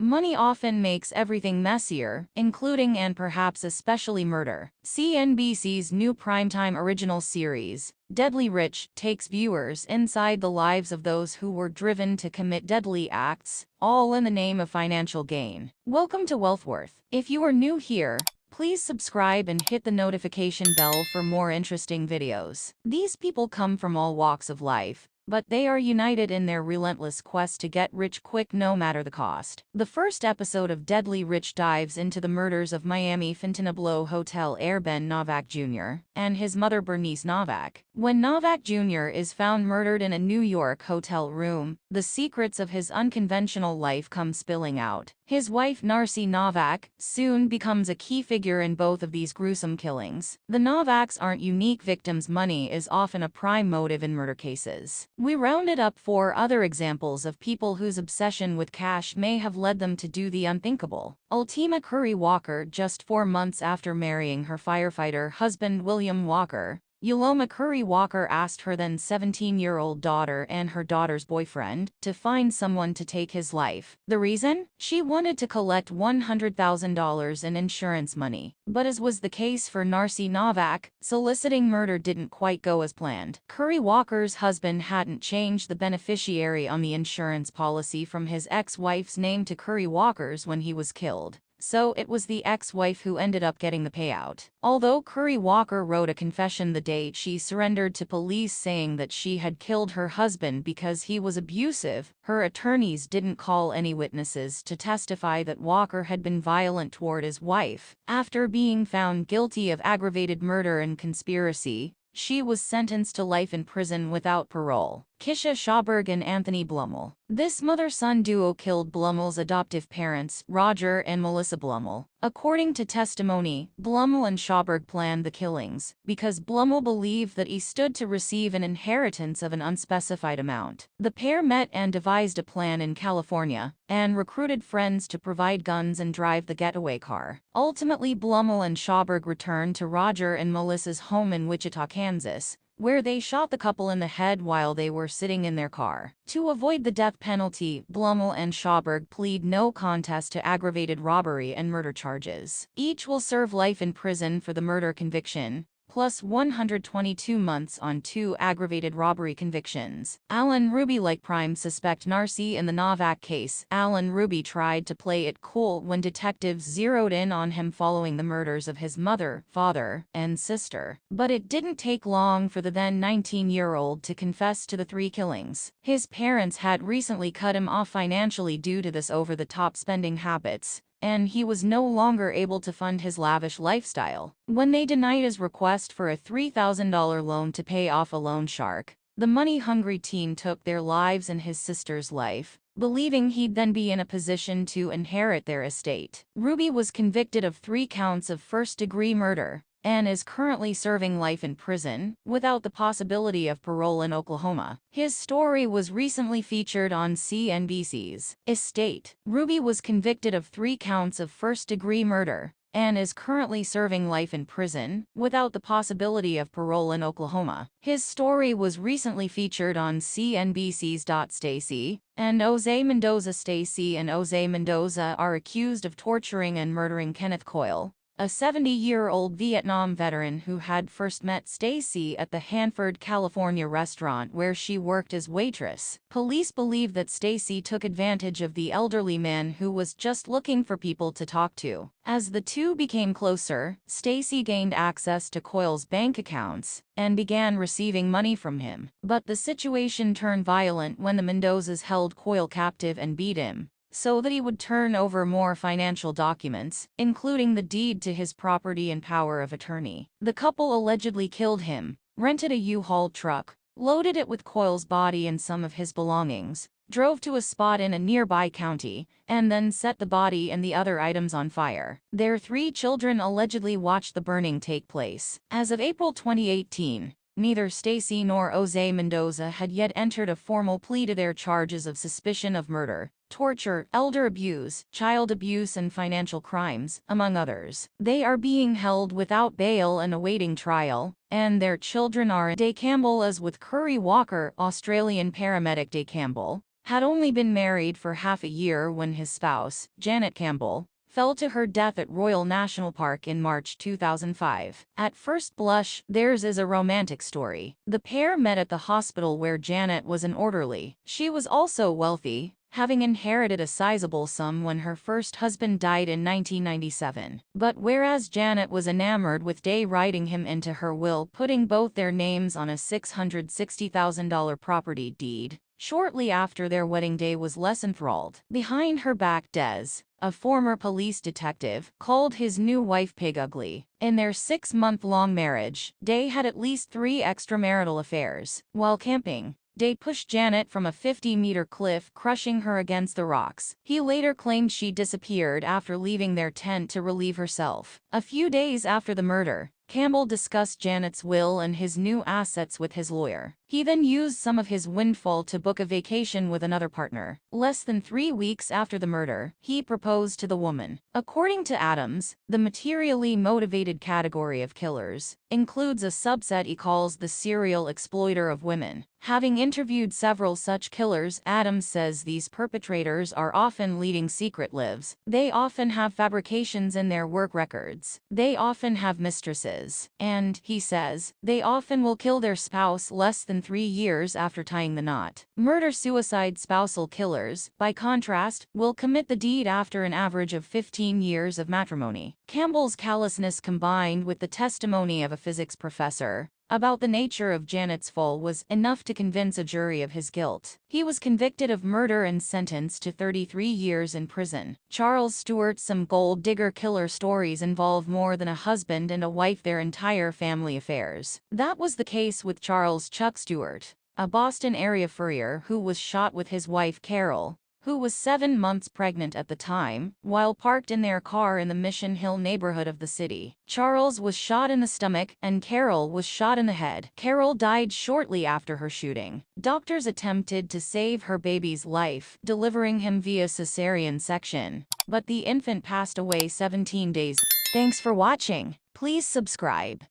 Money often makes everything messier, including and perhaps especially murder. CNBC's new primetime original series, Deadly Rich, takes viewers inside the lives of those who were driven to commit deadly acts, all in the name of financial gain. Welcome to Wealthworth. If you are new here, please subscribe and hit the notification bell for more interesting videos. These people come from all walks of life, but they are united in their relentless quest to get rich quick no matter the cost. The first episode of Deadly Rich dives into the murders of Miami Fontainebleau Hotel heir Ben Novak Jr. and his mother Bernice Novak. When Novak Jr. is found murdered in a New York hotel room, the secrets of his unconventional life come spilling out. His wife Narcy Novak soon becomes a key figure in both of these gruesome killings. The Novaks aren't unique victims. Money is often a prime motive in murder cases. We rounded up 4 other examples of people whose obsession with cash may have led them to do the unthinkable. Ultima Curry Walker. Just 4 months after marrying her firefighter husband William Walker, Ultima Curry Walker asked her then 17-year-old daughter and her daughter's boyfriend to find someone to take his life. The reason? She wanted to collect $100,000 in insurance money. But as was the case for Narcy Novak, soliciting murder didn't quite go as planned. Curry Walker's husband hadn't changed the beneficiary on the insurance policy from his ex-wife's name to Curry Walker's when he was killed. So it was the ex-wife who ended up getting the payout. Although Curry Walker wrote a confession the day she surrendered to police saying that she had killed her husband because he was abusive, her attorneys didn't call any witnesses to testify that Walker had been violent toward his wife. After being found guilty of aggravated murder and conspiracy, she was sentenced to life in prison without parole. Keisha Schauberg and Anthony Blumel. This mother-son duo killed Blumel's adoptive parents, Roger and Melissa Blumel. According to testimony, Blumel and Schauberg planned the killings because Blumel believed that he stood to receive an inheritance of an unspecified amount. The pair met and devised a plan in California and recruited friends to provide guns and drive the getaway car. Ultimately, Blumel and Schauberg returned to Roger and Melissa's home in Wichita, Kansas, where they shot the couple in the head while they were sitting in their car. To avoid the death penalty, Blumel and Schauberg plead no contest to aggravated robbery and murder charges. Each will serve life in prison for the murder conviction, plus 122 months on 2 aggravated robbery convictions. Alan Ruby. Like prime suspect Narcy in the Novak case, Alan Ruby tried to play it cool when detectives zeroed in on him following the murders of his mother, father, and sister. But it didn't take long for the then 19-year-old to confess to the 3 killings. His parents had recently cut him off financially due to this over-the-top spending habits, and he was no longer able to fund his lavish lifestyle. When they denied his request for a $3,000 loan to pay off a loan shark, the money-hungry teen took their lives and his sister's life, believing he'd then be in a position to inherit their estate. Ruby was convicted of 3 counts of first-degree murder and is currently serving life in prison, without the possibility of parole in Oklahoma. His story was recently featured on CNBC's Estate. Ruby was convicted of 3 counts of first-degree murder and is currently serving life in prison, without the possibility of parole in Oklahoma. His story was recently featured on CNBC's Stacy and Jose Mendoza. Stacy and Jose Mendoza are accused of torturing and murdering Kenneth Coyle, a 70-year-old Vietnam veteran who had first met Stacy at the Hanford, California restaurant where she worked as waitress. Police believe that Stacy took advantage of the elderly man who was just looking for people to talk to. As the two became closer, Stacy gained access to Coyle's bank accounts and began receiving money from him. But the situation turned violent when the Mendozas held Coyle captive and beat him, so that he would turn over more financial documents, including the deed to his property and power of attorney. The couple allegedly killed him, rented a U-Haul truck, loaded it with Coyle's body and some of his belongings, drove to a spot in a nearby county, and then set the body and the other items on fire. Their 3 children allegedly watched the burning take place. As of April 2018, neither Stacy nor Jose Mendoza had yet entered a formal plea to their charges of suspicion of murder, torture, elder abuse, child abuse, and financial crimes, among others. They are being held without bail and awaiting trial, and their children are. Day Campbell. As with Curry Walker, Australian paramedic Day Campbell had only been married for half a year when his spouse, Janet Campbell, fell to her death at Royal National Park in March 2005. At first blush, theirs is a romantic story. The pair met at the hospital where Janet was an orderly. She was also wealthy, having inherited a sizable sum when her first husband died in 1997. But whereas Janet was enamored with Day, writing him into her will, putting both their names on a $660,000 property deed, shortly after their wedding, Day was less enthralled. Behind her back, Des, a former police detective, called his new wife pig ugly. In their 6-month-long marriage, Day had at least 3 extramarital affairs. While camping, Day pushed Janet from a 50-meter cliff, crushing her against the rocks. He later claimed she disappeared after leaving their tent to relieve herself. A few days after the murder, Campbell discussed Janet's will and his new assets with his lawyer. He then used some of his windfall to book a vacation with another partner. Less than 3 weeks after the murder, he proposed to the woman. According to Adams, the materially motivated category of killers includes a subset he calls the serial exploiter of women. Having interviewed several such killers, Adams says these perpetrators are often leading secret lives. They often have fabrications in their work records. They often have mistresses. And, he says, they often will kill their spouse less than 3 years after tying the knot. Murder-suicide spousal killers, by contrast, will commit the deed after an average of 15 years of matrimony. Campbell's callousness, combined with the testimony of a physics professor about the nature of Janet's fall, was enough to convince a jury of his guilt. He was convicted of murder and sentenced to 33 years in prison. Charles Stewart's Some Gold Digger Killer Stories involve more than a husband and a wife, their entire family affairs. That was the case with Charles Chuck Stewart, a Boston area furrier who was shot with his wife Carol, who was 7 months pregnant at the time, while parked in their car in the Mission Hill neighborhood of the city. Charles was shot in the stomach, and Carol was shot in the head. Carol died shortly after her shooting. Doctors attempted to save her baby's life, delivering him via cesarean section, but the infant passed away 17 days. Thanks for watching. Please subscribe.